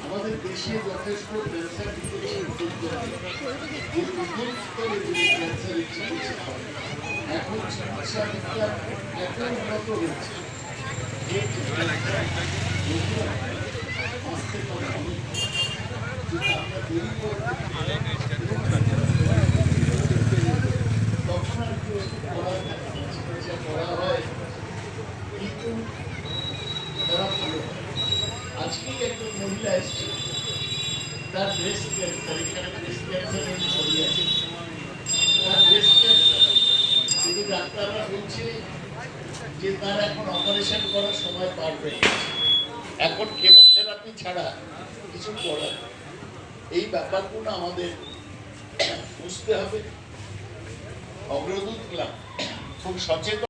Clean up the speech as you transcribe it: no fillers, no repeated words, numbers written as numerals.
আমাদের দেশে যথেষ্ট ক্যান্সার এখন চিকিৎসা বিজ্ঞান এত উন্নত হয়েছে আসতে পারে আমরা দেরি তখন আর কি চিকিৎসা করা হয় কিন্তু তারা ভালো। আজকে একজন মহিলা এসছে, তার ব্রেস্ট ক্যান্সার, এখানে ব্রেস্ট ক্যান্সার ছড়িয়ে আছে, তার ব্রেস্ট ক্যান্সার, কিন্তু ডাক্তাররা বলছে যে তার এখন অপারেশন করার সময় পারবে, এখন কেমোথেরাপি ছাড়া কিছু করার। এই ব্যাপারগুলো আমাদের বুঝতে হবে। অগ্রদূত ক্লাব খুব সচেতন।